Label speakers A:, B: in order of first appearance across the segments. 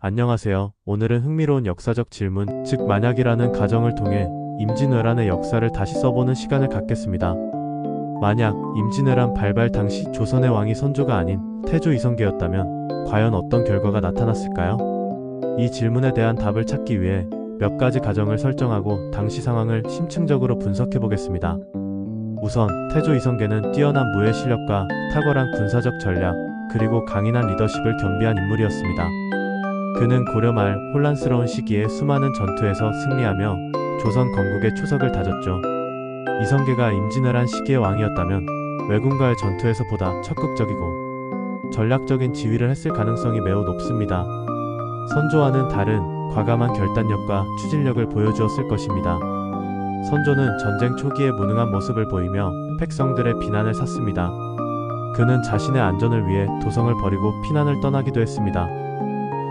A: 안녕하세요. 오늘은 흥미로운 역사적 질문, 즉 만약이라는 가정을 통해 임진왜란의 역사를 다시 써보는 시간을 갖겠습니다. 만약 임진왜란 발발 당시 조선의 왕이 선조가 아닌 태조 이성계였다면 과연 어떤 결과가 나타났을까요? 이 질문에 대한 답을 찾기 위해 몇 가지 가정을 설정하고 당시 상황을 심층적으로 분석해 보겠습니다. 우선 태조 이성계는 뛰어난 무예 실력과 탁월한 군사적 전략, 그리고 강인한 리더십을 겸비한 인물이었습니다. 그는 고려 말 혼란스러운 시기에 수많은 전투에서 승리하며 조선 건국의 초석을 다졌죠. 이성계가 임진왜란 시기의 왕이었다면 왜군과의 전투에서 보다 적극적이고 전략적인 지휘를 했을 가능성이 매우 높습니다. 선조와는 다른 과감한 결단력과 추진력을 보여주었을 것입니다. 선조는 전쟁 초기에 무능한 모습을 보이며 백성들의 비난을 샀습니다. 그는 자신의 안전을 위해 도성을 버리고 피난을 떠나기도 했습니다.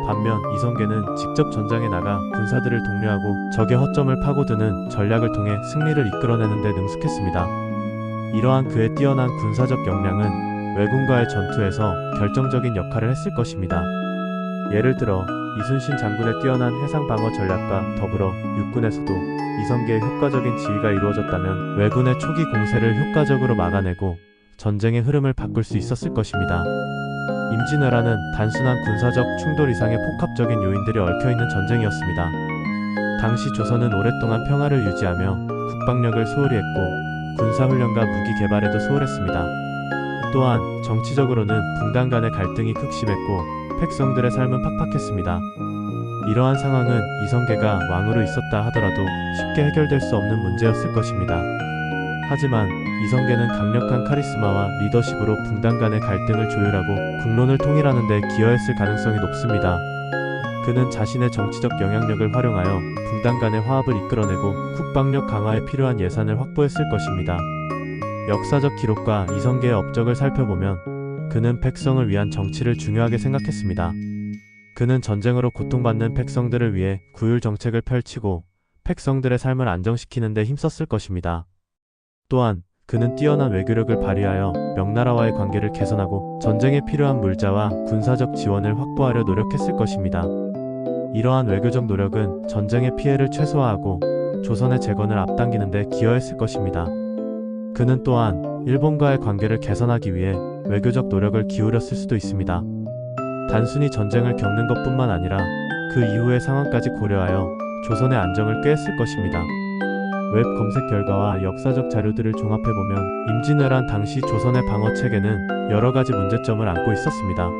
A: 반면 이성계는 직접 전장에 나가 군사들을 독려하고 적의 허점을 파고드는 전략을 통해 승리를 이끌어내는 데 능숙했습니다. 이러한 그의 뛰어난 군사적 역량은 왜군과의 전투에서 결정적인 역할을 했을 것입니다. 예를 들어 이순신 장군의 뛰어난 해상 방어 전략과 더불어 육군에서도 이성계의 효과적인 지휘가 이루어졌다면 왜군의 초기 공세를 효과적으로 막아내고 전쟁의 흐름을 바꿀 수 있었을 것입니다. 임진왜란은 단순한 군사적 충돌 이상의 복합적인 요인들이 얽혀있는 전쟁이었습니다. 당시 조선은 오랫동안 평화를 유지하며 국방력을 소홀히 했고 군사훈련과 무기 개발에도 소홀했습니다. 또한 정치적으로는 분단 간의 갈등이 극심했고 백성들의 삶은 팍팍했습니다. 이러한 상황은 이성계가 왕으로 있었다 하더라도 쉽게 해결될 수 없는 문제였을 것입니다. 하지만 이성계는 강력한 카리스마와 리더십으로 분단 간의 갈등을 조율하고 국론을 통일하는 데 기여했을 가능성이 높습니다. 그는 자신의 정치적 영향력을 활용하여 분단 간의 화합을 이끌어내고 국방력 강화에 필요한 예산을 확보했을 것입니다. 역사적 기록과 이성계의 업적을 살펴보면 그는 백성을 위한 정치를 중요하게 생각했습니다. 그는 전쟁으로 고통받는 백성들을 위해 구휼 정책을 펼치고 백성들의 삶을 안정시키는 데 힘썼을 것입니다. 또한 그는 뛰어난 외교력을 발휘하여 명나라와의 관계를 개선하고 전쟁에 필요한 물자와 군사적 지원을 확보하려 노력했을 것입니다. 이러한 외교적 노력은 전쟁의 피해를 최소화하고 조선의 재건을 앞당기는 데 기여했을 것입니다. 그는 또한 일본과의 관계를 개선하기 위해 외교적 노력을 기울였을 수도 있습니다. 단순히 전쟁을 겪는 것뿐만 아니라 그 이후의 상황까지 고려하여 조선의 안정을 꾀했을 것입니다. 웹 검색 결과와 역사적 자료들을 종합해보면 임진왜란 당시 조선의 방어체계는 여러가지 문제점을 안고 있었습니다.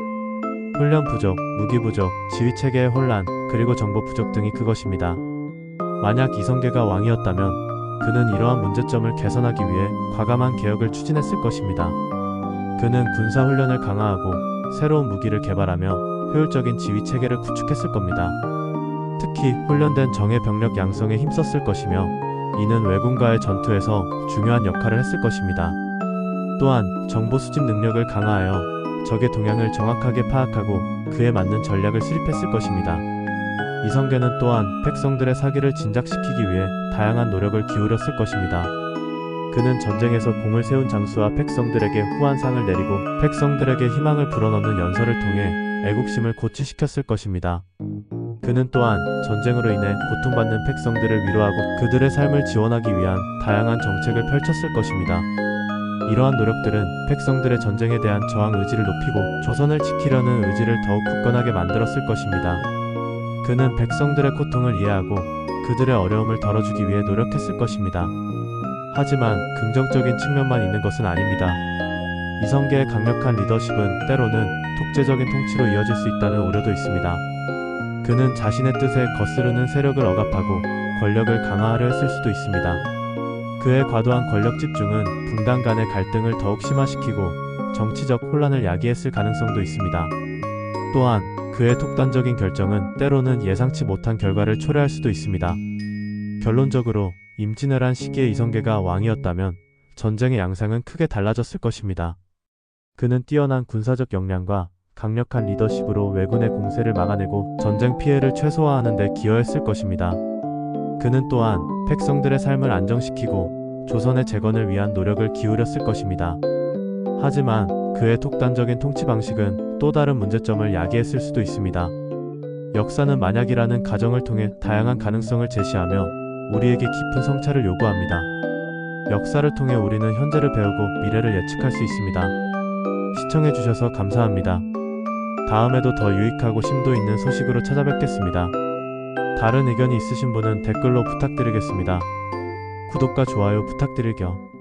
A: 훈련 부족, 무기 부족, 지휘체계의 혼란, 그리고 정보 부족 등이 그것입니다. 만약 이성계가 왕이었다면 그는 이러한 문제점을 개선하기 위해 과감한 개혁을 추진했을 것입니다. 그는 군사훈련을 강화하고 새로운 무기를 개발하며 효율적인 지휘체계를 구축했을 겁니다. 특히 훈련된 정예 병력 양성에 힘썼을 것이며 이는 왜군과의 전투에서 중요한 역할을 했을 것입니다. 또한 정보 수집 능력을 강화하여 적의 동향을 정확하게 파악하고 그에 맞는 전략을 수립했을 것입니다. 이성계는 또한 백성들의 사기를 진작시키기 위해 다양한 노력을 기울였을 것입니다. 그는 전쟁에서 공을 세운 장수와 백성들에게 후한상을 내리고 백성들에게 희망을 불어넣는 연설을 통해 애국심을 고취시켰을 것입니다. 그는 또한 전쟁으로 인해 고통받는 백성들을 위로하고 그들의 삶을 지원하기 위한 다양한 정책을 펼쳤을 것입니다. 이러한 노력들은 백성들의 전쟁에 대한 저항 의지를 높이고 조선을 지키려는 의지를 더욱 굳건하게 만들었을 것입니다. 그는 백성들의 고통을 이해하고 그들의 어려움을 덜어주기 위해 노력했을 것입니다. 하지만 긍정적인 측면만 있는 것은 아닙니다. 이성계의 강력한 리더십은 때로는 독재적인 통치로 이어질 수 있다는 우려도 있습니다. 그는 자신의 뜻에 거스르는 세력을 억압하고 권력을 강화하려 했을 수도 있습니다. 그의 과도한 권력 집중은 분단 간의 갈등을 더욱 심화시키고 정치적 혼란을 야기했을 가능성도 있습니다. 또한 그의 독단적인 결정은 때로는 예상치 못한 결과를 초래할 수도 있습니다. 결론적으로 임진왜란 시기에 이성계가 왕이었다면 전쟁의 양상은 크게 달라졌을 것입니다. 그는 뛰어난 군사적 역량과 강력한 리더십으로 왜군의 공세를 막아내고 전쟁 피해를 최소화하는 데 기여했을 것입니다. 그는 또한 백성들의 삶을 안정시키고 조선의 재건을 위한 노력을 기울였을 것입니다. 하지만 그의 독단적인 통치 방식은 또 다른 문제점을 야기했을 수도 있습니다. 역사는 만약이라는 가정을 통해 다양한 가능성을 제시하며 우리에게 깊은 성찰을 요구합니다. 역사를 통해 우리는 현재를 배우고 미래를 예측할 수 있습니다. 시청해주셔서 감사합니다. 다음에도 더 유익하고 심도 있는 소식으로 찾아뵙겠습니다. 다른 의견이 있으신 분은 댓글로 부탁드리겠습니다. 구독과 좋아요 부탁드릴게요.